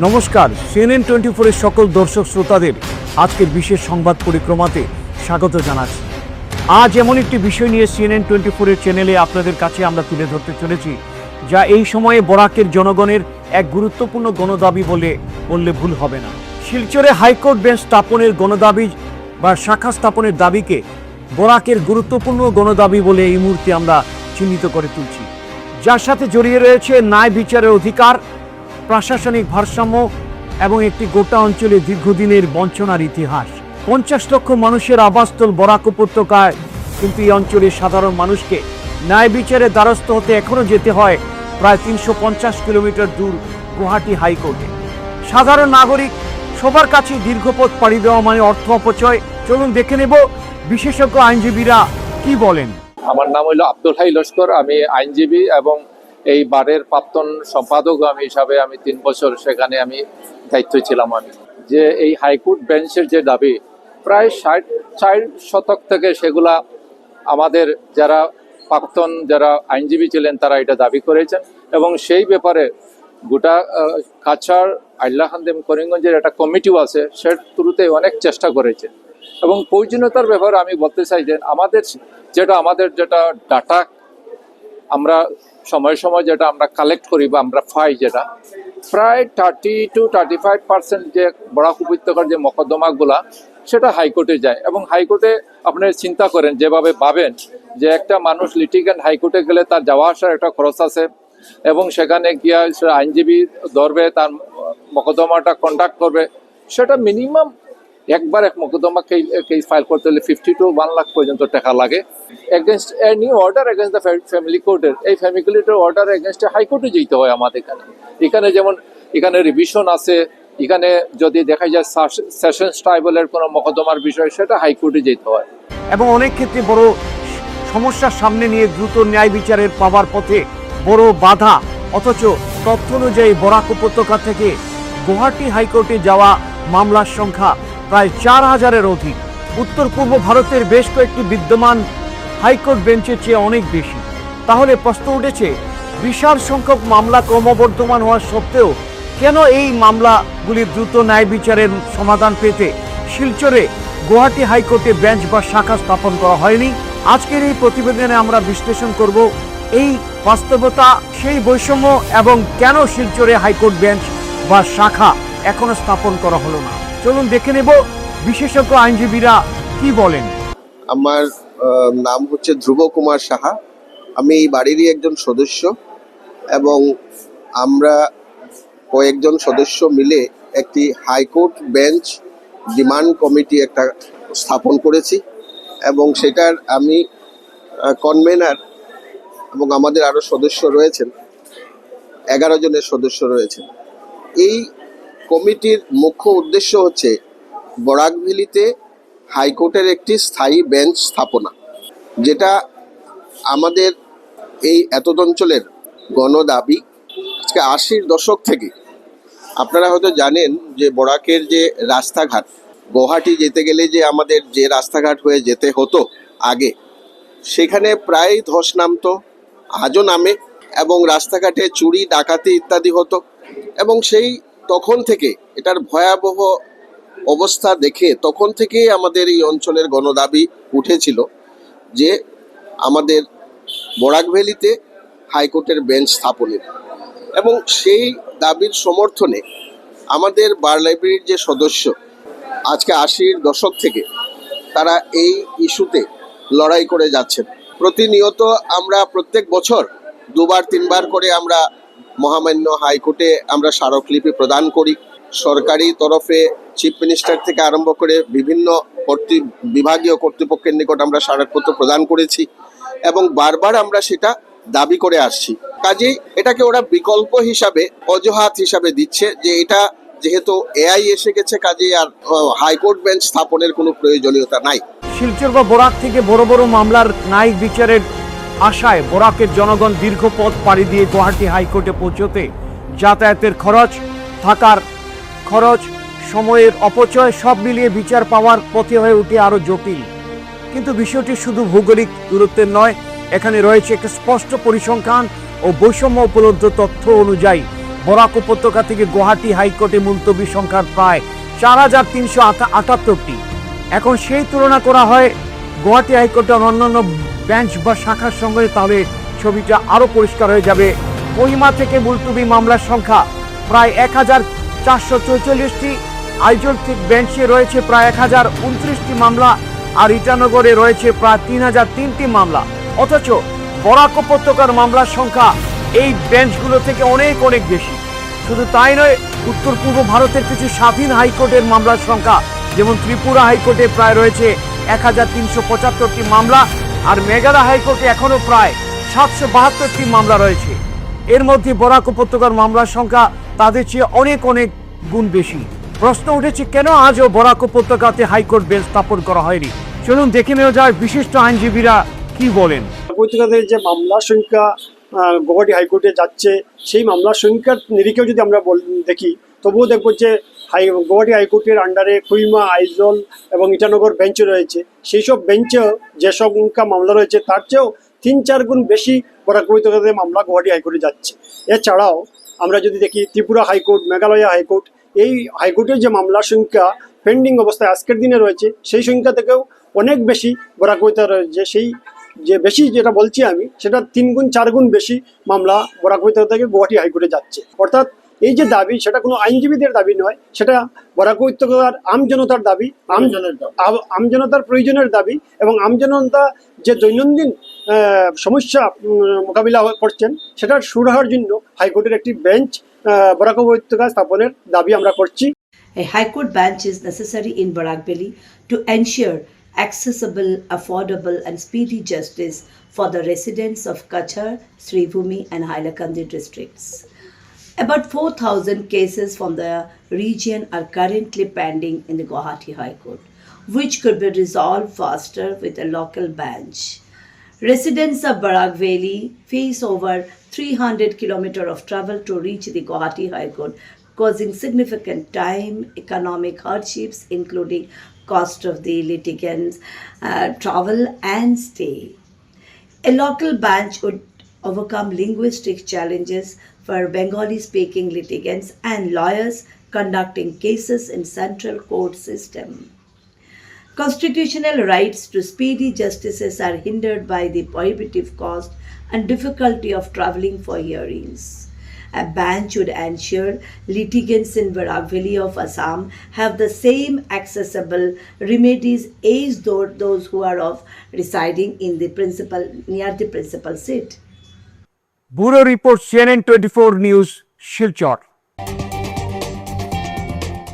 নমস্কার, CNN 24 সকল দর্শক শ্রোতাদের আজকের বিশেষ সংবাদ পরিক্রমাতে স্বাগত জানাচ্ছি। আজ এমন একটি বিষয় নিয়ে CNN 24 চ্যানেলে আপনাদের কাছে আমরা তুলে ধরতে চলেছি, যা এই সময়ে বরাকের জনগণের এক গুরুত্বপূর্ণ গণদাবি বললে ভুল হবে না। শিলচরে হাইকোর্ট বেঞ্চ স্থাপনের গণদাবি বা শাখা স্থাপনের দাবিকে বরাকের গুরুত্বপূর্ণ গণদাবি বলে এই মুহূর্তে আমরা চিহ্নিত করে তুলছি, যার সাথে জড়িয়ে রয়েছে ন্যায় বিচারের অধিকার, প্রশাসনিক ভারসাম্য এবং একটি গোটা অঞ্চলে দীর্ঘদিনের বঞ্চনার ইতিহাস। 50 লক্ষ মানুষের আবাসস্থল বরাক উপত্যকায়, কিন্তু এই অঞ্চলের সাধারণ মানুষকে ন্যায় বিচারের দ্বারস্থ হতে এখনও যেতে হয় প্রায় 350 কিলোমিটার দূর গুয়াহাটি হাইকোর্টে। সাধারণ নাগরিক সবার কাছে দীর্ঘপথ পাড়ি দেওয়া মানে অর্থ অপচয়। চলুন দেখে নেব বিশেষজ্ঞ আইনজীবীরা কি বলেন। আমার নাম হলো আব্দুল হাই লস্কর। আমি আইনজীবী এবং এই বারের প্রাক্তন সম্পাদক হিসাবে আমি 3 বছর সেখানে আমি দায়িত্ব ছিলাম। আমি যে এই হাইকোর্ট বেঞ্চের যে দাবি প্রায় 60 শতক থেকে সেগুলা আমাদের যারা প্রাক্তন যারা আইনজীবী ছিলেন তারা এটা দাবি করেছেন এবং সেই ব্যাপারে গোটা কাছাড় আইলাহান্দেম করিমগঞ্জের একটা কমিটিও আছে, সে থ্রুতে অনেক চেষ্টা করেছে এবং প্রয়োজনীয়তার ব্যাপারে আমি বলতে চাই যে আমাদের যেটা ডাটা আমরা সময় যেটা আমরা কালেক্ট করি বা আমরা পাই, যেটা প্রায় 30 to 35% যে বরাক উপত্যকার যে মকদ্দমাগুলা সেটা হাইকোর্টে যায় এবং হাইকোর্টে আপনারা চিন্তা করেন যেভাবে ভাবেন যে একটা মানুষ লিটিগেন্ট হাইকোর্টে গেলে তার যাওয়া আসার একটা খরচ আছে এবং সেখানে গিয়া আইনজীবী ধরবে, তার মকদ্দমাটা কন্ডাক্ট করবে, সেটা মিনিমাম একবার এক মকদ্দমা কেস ফাইল করতে হলে 50 to 1 লাখ পর্যন্ত টাকা লাগে। Against any order against the family কোর্টের, এই ফ্যামিলি কোর্টের অর্ডার এগেনস্টে হাইকোর্টে যেতে হয় আমাদের এখানে যেমন এখানে রিভিশন আছে, এখানে যদি দেখা যায় সেশনস ট্রাইব্যুনালের কোনো মকদ্দমার বিষয় সেটা হাইকোর্টে যেতে হয় এবং অনেক ক্ষেত্রে বড় সমস্যার সামনে নিয়ে দ্রুত ন্যায় বিচারের পাওয়ার পথে বড় বাধা। অথচ তথ্য অনুযায়ী বরাক উপত্যকা থেকে গুয়াহাটি হাইকোর্টে যাওয়া মামলার সংখ্যা প্রায় 4000-এর অধিক। উত্তর পূর্ব ভারতের বেশ কয়েকটি বিদ্যমান হাইকোর্ট বেঞ্চের চেয়ে অনেক বেশি। তাহলে প্রশ্ন উঠেছে, বিশাল সংখ্যক মামলা ক্রমবর্ধমান হওয়া সত্ত্বেও কেন এই মামলাগুলির দ্রুত ন্যায় বিচারের সমাধান পেতে শিলচরে গুয়াহাটি হাইকোর্টে বেঞ্চ বা শাখা স্থাপন করা হয়নি? আজকের এই প্রতিবেদনে আমরা বিশ্লেষণ করব এই বাস্তবতা, সেই বৈষম্য এবং কেন শিলচরে হাইকোর্ট বেঞ্চ বা শাখা এখনো স্থাপন করা হলো না। চলুন দেখে নেব বিশেষজ্ঞ আইনজীবীরা কি বলেন। আমার নাম হচ্ছে ধ্রুব কুমার সাহা। আমি এই বাড়িরই একজন সদস্য এবং আমরা কয়েকজন সদস্য মিলে একটি হাইকোর্ট বেঞ্চ ডিমান্ড কমিটি একটা স্থাপন করেছি এবং সেটার আমি কনভেনার এবং আমাদের আরও সদস্য রয়েছেন, 11 জনের সদস্য রয়েছেন। এই কমিটির মুখ্য উদ্দেশ্য হচ্ছে বরাক ভ্যালিতে হাইকোর্টের একটি স্থায়ী বেঞ্চ স্থাপনা, যেটা আমাদের এই এতদ অঞ্চলের গণদাবি। আজকে 80-র দশক থেকে আপনারা হয়তো জানেন যে বরাকের যে রাস্তাঘাট, গুয়াহাটি যেতে গেলে যে আমাদের যে রাস্তাঘাট হয়ে যেতে হতো আগে, সেখানে প্রায় ধস নামতো, আজও নামে এবং রাস্তাঘাটে চুরি ডাকাতি ইত্যাদি হতো এবং তখন থেকে এটার ভয়াবহ অবস্থা দেখে তখন থেকেই আমাদের এই অঞ্চলের গণদাবি উঠেছিল যে আমাদের বরাক ভ্যালিতে হাইকোর্টের বেঞ্চ স্থাপনের। এবং সেই দাবির সমর্থনে আমাদের বার লাইব্রেরির যে সদস্য আজকে 80-র দশক থেকে তারা এই ইস্যুতে লড়াই করে যাচ্ছেন। প্রতিনিয়ত আমরা প্রত্যেক বছর 2-3 বার করে আমরা মহামান্য হাইকোর্টে আমরা স্মারকলিপি প্রদান করি। সরকারি তরফে চিফ মিনিস্টার থেকে আরম্ভ করে বিভিন্ন বিভাগীয় কর্তৃপক্ষের নিকট আমরা স্মারকপত্র প্রদান করেছি এবং বারবার আমরা সেটা দাবি করে আসছি। কাজেই এটাকে ওরা বিকল্প হিসাবে, অজুহাত হিসাবে দিচ্ছে যে এটা যেহেতু এআই এসে গেছে কাজেই আর হাইকোর্ট বেঞ্চ স্থাপনের কোনো প্রয়োজনীয়তা নাই। শিলচর বা বরাক থেকে বড় বড় মামলার ন্যায়িক বিচারের আশায় বরাকের জনগণ দীর্ঘ পথ পাড়ি দিয়ে গুয়াহাটি হাইকোর্টে পৌঁছতে যাতায়াতের খরচ, থাকার খরচ, সময়ের অপচয় সব মিলিয়ে বিচার পাওয়ার পথে হয়ে উঠে আরো জটিল। কিন্তু বিষয়টি শুধু ভৌগোলিক দূরত্বের নয়, এখানে রয়েছে একটা স্পষ্ট পরিসংখ্যান ও বৈষম্য উপলব্ধ তথ্য অনুযায়ী বরাক উপত্যকা থেকে গুয়াহাটি হাইকোর্টে মুলতবি সংখ্যার প্রায় 4,378টি। এখন সেই তুলনা করা হয় গুয়াহাটি হাইকোর্টের অন্যান্য বেঞ্চ বা শাখার সঙ্গে, তাহলে ছবিটা আরো পরিষ্কার হয়ে যাবে। কোহিমা থেকে মুলতবি মামলার সংখ্যা প্রায় 1,444টি, আইজল থেকে বেঞ্চে রয়েছে প্রায় 1,029টি মামলা, আর ইটানগরে রয়েছে প্রায় 3,003টি মামলা। অথচ বরাক উপত্যকার মামলার সংখ্যা এই বেঞ্চগুলো থেকে অনেক অনেক বেশি। শুধু তাই নয়, উত্তর পূর্ব ভারতের কিছু স্বাধীন হাইকোর্টের মামলার সংখ্যা, যেমন ত্রিপুরা হাইকোর্টে প্রায় রয়েছে 1,375টি মামলা, আর মেঘালয় হাইকোর্টে এখনো প্রায় 772টি মামলা রয়েছে। এর মধ্যে বরাক উপত্যকার মামলার সংখ্যা তাদের চেয়ে অনেক অনেক গুণ বেশি। প্রশ্ন উঠেছে, কেন আজও বরাক উপত্যকাতে হাইকোর্ট বেঞ্চ স্থাপন করা হয়নি? চলুন দেখে নেওয়া যায় বিশিষ্ট আইনজীবীরা কি বলেন। উপত্যকাদের যে মামলার সংখ্যা গুয়াহাটি হাইকোর্টে যাচ্ছে, সেই মামলার সংখ্যার নিরিখেও যদি আমরা দেখি, তবুও দেখব যে গুয়াহাটি হাইকোর্টের আন্ডারে কোহিমা, আইজল এবং ইটানগর বেঞ্চ রয়েছে। সেই সব বেঞ্চেও যে সংখ্যা মামলা রয়েছে তার চেয়েও 3-4 গুণ বেশি বরাক উপত্যকাদের মামলা গুয়াহাটি হাইকোর্টে যাচ্ছে। এছাড়াও আমরা যদি দেখি ত্রিপুরা হাইকোর্ট, মেঘালয় হাইকোর্ট, এই হাইকোর্টের যে মামলার সংখ্যা পেন্ডিং অবস্থায় আজকের দিনে রয়েছে, সেই সংখ্যা থেকেও অনেক বেশি বরাক উপত্যকা রয়েছে। সেই যে বেশি যেটা বলছি আমি, সেটা 3-4 গুণ বেশি মামলা বরাক উপত্যকা থেকে গুয়াহাটি হাইকোর্টে যাচ্ছে। অর্থাৎ এই যে দাবি, সেটা কোনো আইনজীবীদের দাবি নয়, সেটা বরাক উপত্যকার আমজনতার দাবি, আমজনতার প্রয়োজনের দাবি, এবং আমজনতা যে দৈনন্দিন সমস্যা মোকাবিলা করছেন সেটার সুরাহার জন্য হাইকোর্টের একটি বেঞ্চ বরাক উপত্যকা স্থাপনের দাবি আমরা করছি। A High Court bench is necessary in Barak Valley to ensure accessible, affordable and speedy justice for the residents of Kachar, Sribhumi and Hailakandi districts. About 4,000 cases from the region are currently pending in the Guwahati High Court, which could be resolved faster with a local bench. Residents of Barak Valley face over 300 kilometers of travel to reach the Guwahati High Court, causing significant time, economic hardships, including cost of the litigants, travel and stay. A local bench would overcome linguistic challenges for Bengali-speaking litigants and lawyers conducting cases in central court system. Constitutional rights to speedy justices are hindered by the prohibitive cost and difficulty of travelling for hearings. A bench would ensure litigants in Barak Valley of Assam have the same accessible remedies as those who are of residing in the near the principal seat. Bureau Report, CNN 24 News, Silchar.